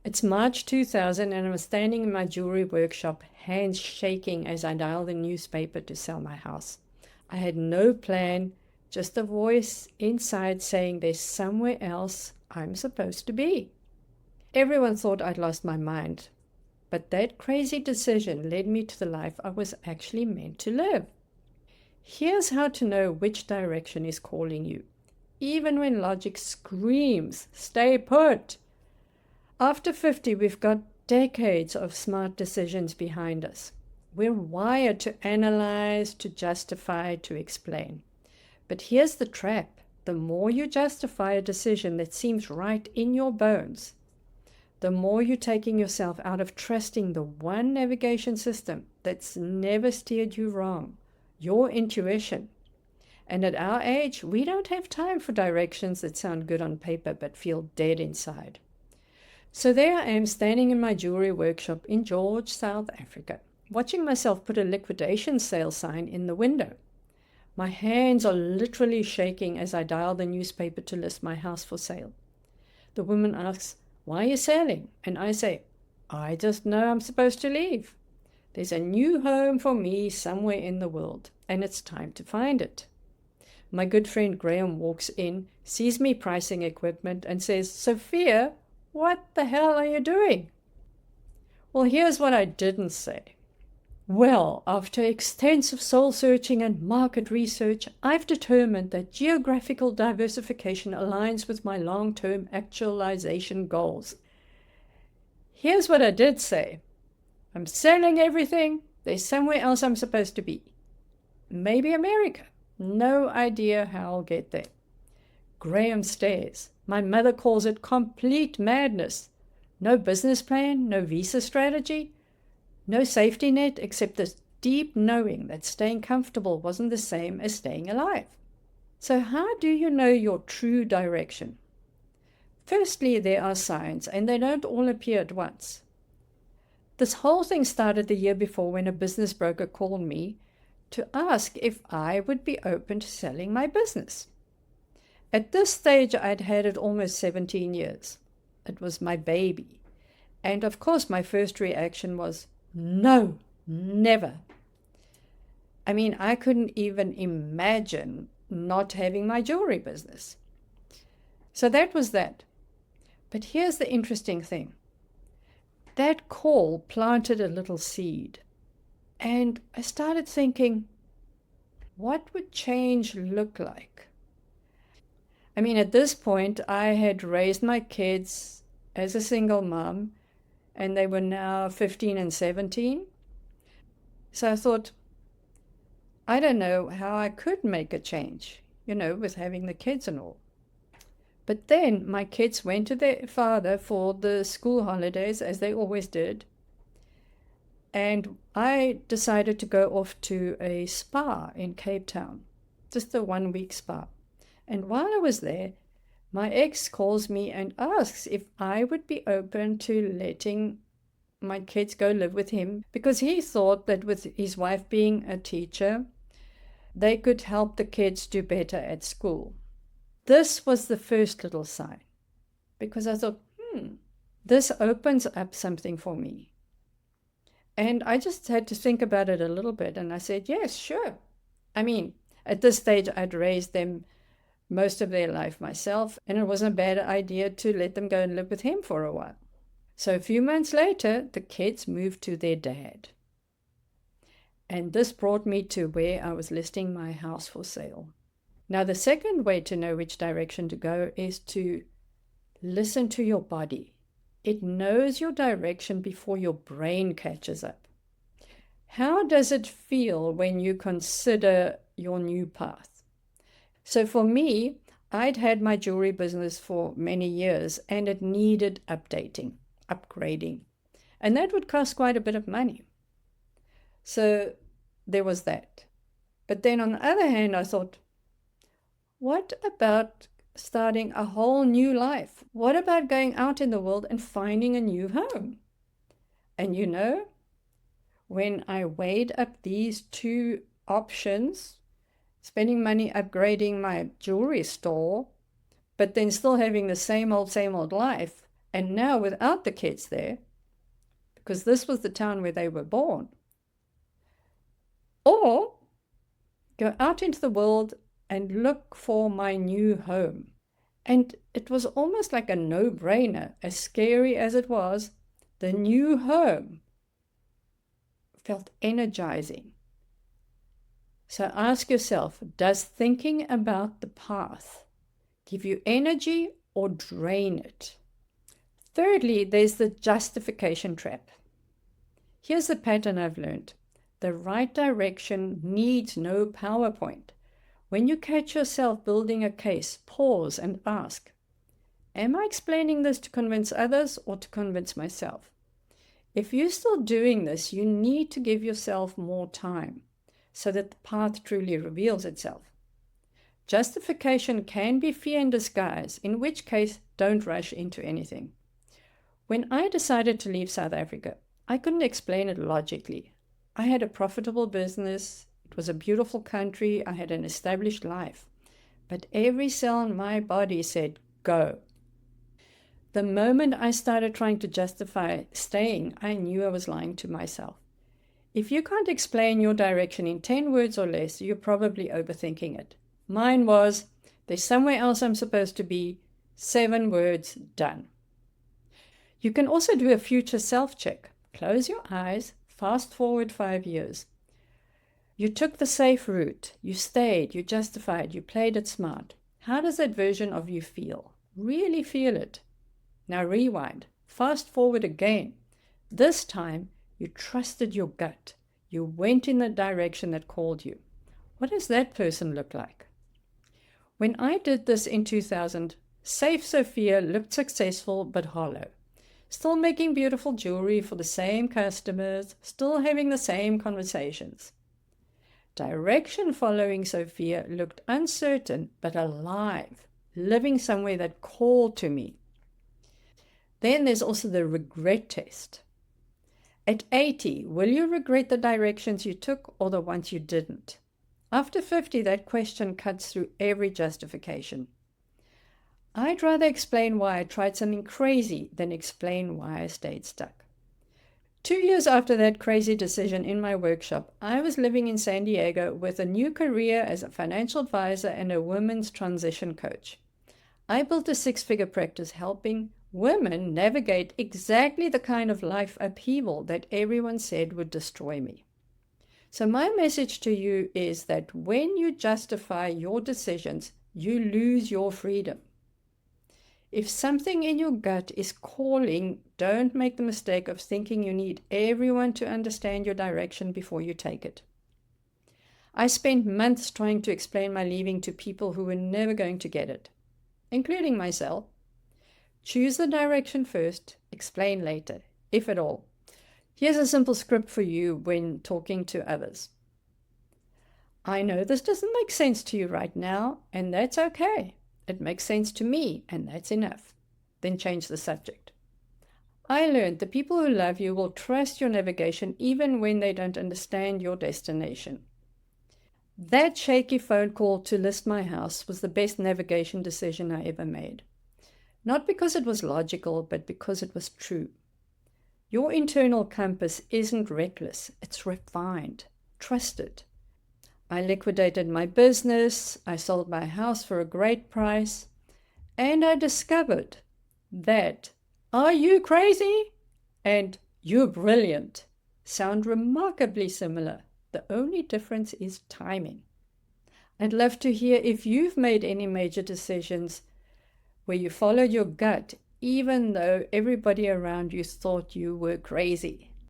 It's March 2000 and I'm standing in my jewelry workshop, hands shaking as I dial the newspaper to sell my house. I had no plan, just a voice inside saying there's somewhere else I'm supposed to be. Everyone thought I'd lost my mind, but that crazy decision led me to the life I was actually meant to live. Here's how to know which direction is calling you, even when logic screams, stay put. After 50, we've got decades of smart decisions behind us. We're wired to analyze, to justify, to explain. But here's the trap. The more you justify a decision that seems right in your bones, the more you're taking yourself out of trusting the one navigation system that's never steered you wrong, your intuition. And at our age, we don't have time for directions that sound good on paper but feel dead inside. So there I am standing in my jewelry workshop in George, South Africa, watching myself put a liquidation sale sign in the window. My hands are literally shaking as I dial the newspaper to list my house for sale. The woman asks, "Why are you selling?" And I say, "I just know I'm supposed to leave. There's a new home for me somewhere in the world, and it's time to find it." My good friend Graham walks in, sees me pricing equipment, and says, "Sophia, what the hell are you doing?" Well, here's what I didn't say. Well, after extensive soul searching and market research, I've determined that geographical diversification aligns with my long-term actualization goals. Here's what I did say. I'm selling everything. There's somewhere else I'm supposed to be. Maybe America. No idea how I'll get there. Graham stares. My mother calls it complete madness. No business plan, no visa strategy, no safety net except this deep knowing that staying comfortable wasn't the same as staying alive. So how do you know your true direction? Firstly, there are signs, and they don't all appear at once. This whole thing started the year before when a business broker called me to ask if I would be open to selling my business. At this stage, I'd had it almost 17 years. It was my baby. And of course, my first reaction was, no, never. I mean, I couldn't even imagine not having my jewelry business. So that was that. But here's the interesting thing. That call planted a little seed. And I started thinking, what would change look like? I mean, at this point, I had raised my kids as a single mom, and they were now 15 and 17. So I thought, I don't know how I could make a change, with having the kids and all. But then my kids went to their father for the school holidays, as they always did. And I decided to go off to a spa in Cape Town, just a 1-week spa. And while I was there, my ex calls me and asks if I would be open to letting my kids go live with him, because he thought that with his wife being a teacher, they could help the kids do better at school. This was the first little sign, because I thought, this opens up something for me. And I just had to think about it a little bit, and I said, yes, sure. I mean, at this stage, I'd raised them most of their life myself, and it wasn't a bad idea to let them go and live with him for a while. So a few months later, the kids moved to their dad. And this brought me to where I was listing my house for sale. Now, the second way to know which direction to go is to listen to your body. It knows your direction before your brain catches up. How does it feel when you consider your new path? So for me, I'd had my jewelry business for many years, and it needed updating, upgrading. And that would cost quite a bit of money. So there was that. But then on the other hand, I thought, what about starting a whole new life? What about going out in the world and finding a new home? And when I weighed up these two options, spending money upgrading my jewelry store, but then still having the same old life, And now without the kids there, because this was the town where they were born, or go out into the world and look for my new home. And it was almost like a no-brainer, as scary as it was. The new home felt energizing. So ask yourself, does thinking about the path give you energy or drain it? Thirdly, there's the justification trap. Here's the pattern I've learned. The right direction needs no PowerPoint. When you catch yourself building a case, pause and ask, am I explaining this to convince others or to convince myself? If you're still doing this, you need to give yourself more time so that the path truly reveals itself. Justification can be fear in disguise, in which case, don't rush into anything. When I decided to leave South Africa, I couldn't explain it logically. I had a profitable business, it was a beautiful country, I had an established life, but every cell in my body said, go. The moment I started trying to justify staying, I knew I was lying to myself. If you can't explain your direction in 10 words or less, you're probably overthinking it. Mine was, there's somewhere else I'm supposed to be, 7 words, done. You can also do a future self-check. Close your eyes, fast forward 5 years. You took the safe route, you stayed, you justified, you played it smart. How does that version of you feel? Really feel it. Now rewind, fast forward again. This time, you trusted your gut. You went in the direction that called you. What does that person look like? When I did this in 2000, Safe Sophia looked successful but hollow. Still making beautiful jewelry for the same customers, still having the same conversations. Direction following Sophia looked uncertain but alive, living somewhere that called to me. Then there's also the regret test. At 80, will you regret the directions you took or the ones you didn't? After 50, that question cuts through every justification. I'd rather explain why I tried something crazy than explain why I stayed stuck. 2 years after that crazy decision in my workshop, I was living in San Diego with a new career as a financial advisor and a women's transition coach. I built a 6-figure practice helping women navigate exactly the kind of life upheaval that everyone said would destroy me. So my message to you is that when you justify your decisions, you lose your freedom. If something in your gut is calling, don't make the mistake of thinking you need everyone to understand your direction before you take it. I spent months trying to explain my leaving to people who were never going to get it, including myself. Choose the direction first, explain later, if at all. Here's a simple script for you when talking to others. I know this doesn't make sense to you right now, and that's okay. It makes sense to me, and that's enough. Then change the subject. I learned the people who love you will trust your navigation even when they don't understand your destination. That shaky phone call to list my house was the best navigation decision I ever made. Not because it was logical, but because it was true. Your internal compass isn't reckless, it's refined. Trust it. I liquidated my business, I sold my house for a great price, and I discovered that "Are you crazy?" and "You're brilliant" sound remarkably similar. The only difference is timing. I'd love to hear if you've made any major decisions where you followed your gut, even though everybody around you thought you were crazy.